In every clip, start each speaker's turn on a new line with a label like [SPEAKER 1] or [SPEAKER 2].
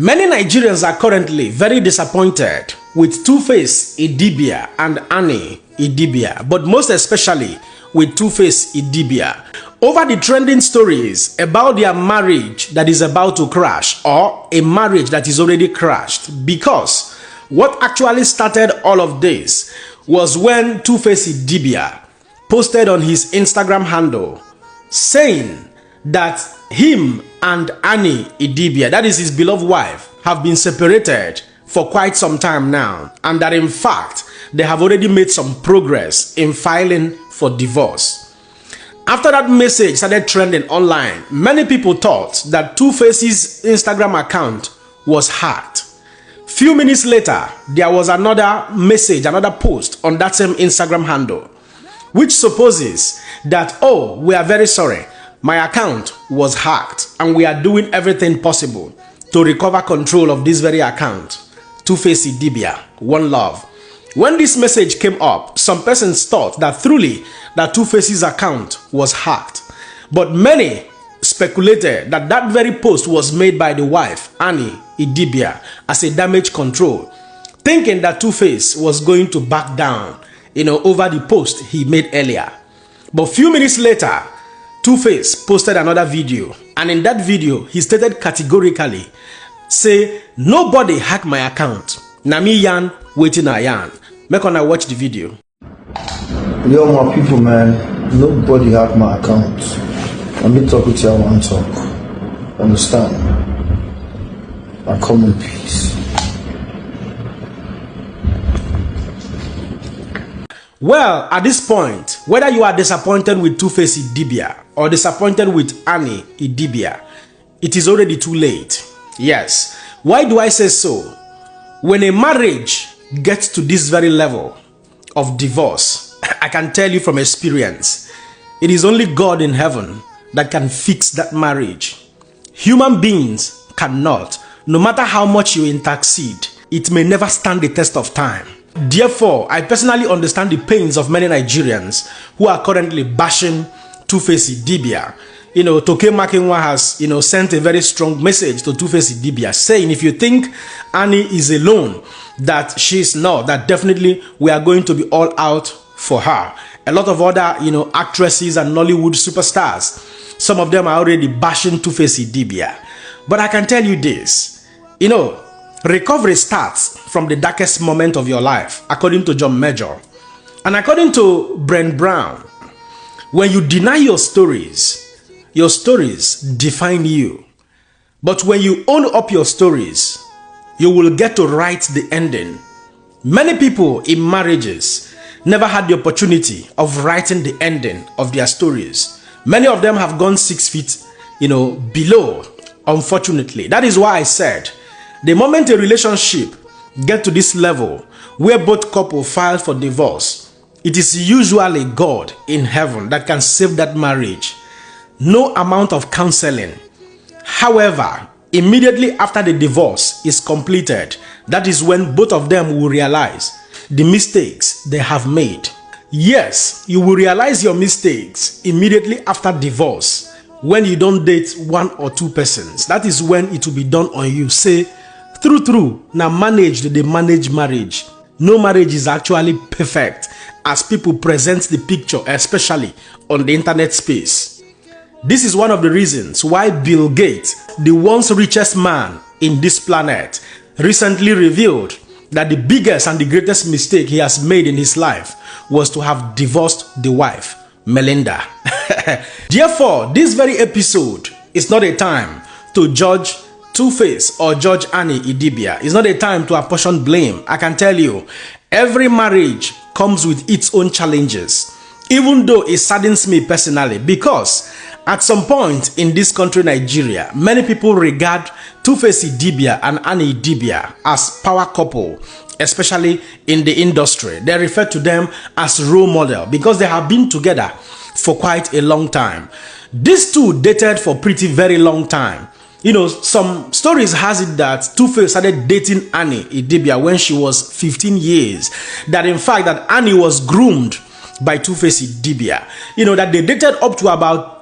[SPEAKER 1] Many Nigerians are currently very disappointed with Two-Face Idibia and Annie Idibia, but most especially with Two-Face Idibia over the trending stories about their marriage that is about to crash or a marriage that is already crashed. Because what actually started all of this was when Two-Face Idibia posted on his Instagram handle saying that him and Annie Idibia, that is his beloved wife, have been separated for quite some time now, and that in fact they have already made some progress in filing for divorce. After that message started trending online, many people thought that Two-Face's Instagram account was hacked. Few minutes later, there was another message, another post on that same Instagram handle, which supposes that, oh, we are very sorry, my account was hacked and we are doing everything possible to recover control of this very account. Two-Face Idibia, one love. When this message came up, some persons thought that truly that Two-Face's account was hacked. But many speculated that that very post was made by the wife, Annie Idibia, as a damage control, thinking that Two-Face was going to back down, over the post he made earlier. But few minutes later, Two-Face posted another video, and in that video, he stated categorically, say, nobody hacked my account. Nami yan, waiting I yan. Make on I watch the video.
[SPEAKER 2] Yo, my people, man, nobody hacked my account. Let me talk with you, I want to talk. Understand? I come in peace.
[SPEAKER 1] Well, at this point, whether you are disappointed with Two-Face Idibia or disappointed with Annie Idibia, it is already too late. Yes. Why do I say so? When a marriage gets to this very level of divorce, I can tell you from experience, it is only God in heaven that can fix that marriage. Human beings cannot. No matter how much you intercede, it may never stand the test of time. Therefore, I personally understand the pains of many Nigerians who are currently bashing Two-Face Idibia. Toke Makinwa has, sent a very strong message to Two-Face Idibia saying, if you think Annie is alone, that she is not, that definitely we are going to be all out for her. A lot of other, actresses and Nollywood superstars, some of them are already bashing Two-Face Idibia. But I can tell you this, recovery starts from the darkest moment of your life, according to John Major. And according to Brent Brown, when you deny your stories define you. But when you own up your stories, you will get to write the ending. Many people in marriages never had the opportunity of writing the ending of their stories. Many of them have gone 6 feet, below, unfortunately. That is why I said, the moment a relationship gets to this level where both couples file for divorce, it is usually God in heaven that can save that marriage. No amount of counseling. However, immediately after the divorce is completed, that is when both of them will realize the mistakes they have made. Yes, you will realize your mistakes immediately after divorce when you don't date 1 or 2 persons. That is when it will be done on you. Say, true, now they manage marriage. No marriage is actually perfect as people present the picture, especially on the internet space. This is one of the reasons why Bill Gates, the once richest man in this planet, recently revealed that the biggest and the greatest mistake he has made in his life was to have divorced the wife, Melinda. Therefore, this very episode is not a time to judge Two-Face or judge Annie Idibia. It's not a time to apportion blame. I can tell you, every marriage comes with its own challenges, even though it saddens me personally, because at some point in this country, Nigeria, many people regard Two-Face Idibia and Annie Idibia as power couple, especially in the industry. They refer to them as role model because they have been together for quite a long time. These two dated for pretty very long time. Some stories has it that Two-Face started dating Annie Idibia when she was 15 years. That in fact, that Annie was groomed by Two-Face Idibia. That they dated up to about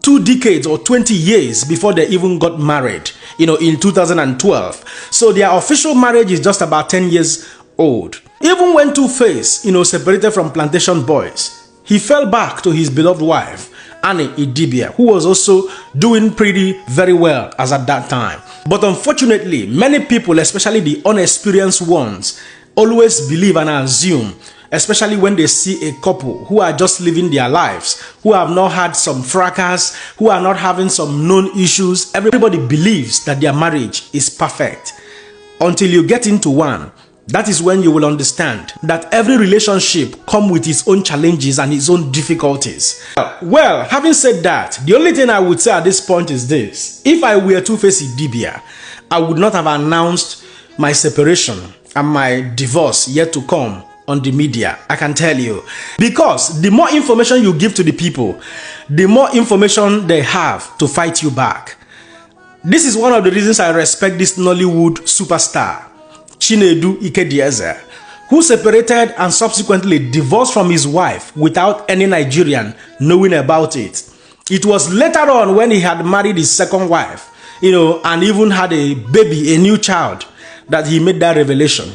[SPEAKER 1] 2 decades or 20 years before they even got married. in 2012. So their official marriage is just about 10 years old. Even when Two-Face, separated from Plantation Boys, he fell back to his beloved wife, Idibia, who was also doing very well as at that time. But unfortunately, many people, especially the unexperienced ones, always believe and assume, especially when they see a couple who are just living their lives, who have not had some fracas, who are not having some known issues. Everybody believes that their marriage is perfect. Until you get into one, that is when you will understand that every relationship comes with its own challenges and its own difficulties. Well, having said that, the only thing I would say at this point is this. If I were Two-Face Idibia, I would not have announced my separation and my divorce yet to come on the media, I can tell you. Because the more information you give to the people, the more information they have to fight you back. This is one of the reasons I respect this Nollywood superstar, Ikedieze, who separated and subsequently divorced from his wife without any Nigerian knowing about it. It was later on when he had married his second wife, and even had a baby, a new child, that he made that revelation.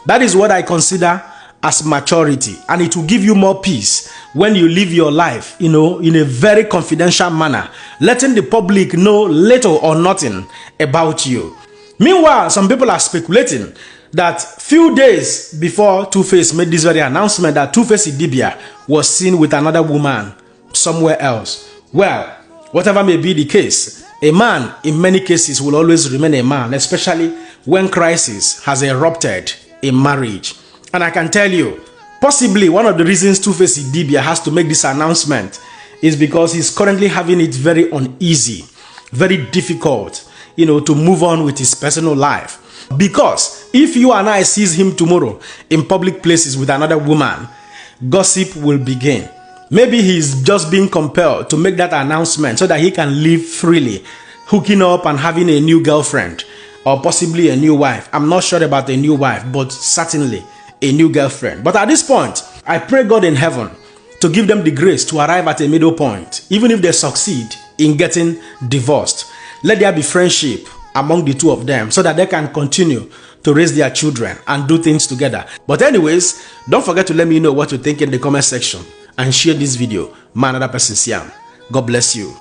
[SPEAKER 1] That is what I consider as maturity, and it will give you more peace when you live your life, in a very confidential manner, letting the public know little or nothing about you. Meanwhile, some people are speculating that few days before Two-Face made this very announcement that Two-Face Idibia was seen with another woman somewhere else. Well, whatever may be the case, a man in many cases will always remain a man, especially when crisis has erupted in marriage. And I can tell you, possibly one of the reasons Two-Face Idibia has to make this announcement is because he's currently having it very uneasy, very difficult, to move on with his personal life. Because if you and I sees him tomorrow in public places with another woman, gossip will begin. Maybe he's just being compelled to make that announcement so that he can live freely, hooking up and having a new girlfriend or possibly a new wife. I'm not sure about a new wife, but certainly a new girlfriend. But at this point, I pray God in heaven to give them the grace to arrive at a middle point, even if they succeed in getting divorced. Let there be friendship among the two of them so that they can continue to raise their children and do things together. But anyways, don't forget to let me know what you think in the comment section and share this video. Man, another person's yam. God bless you.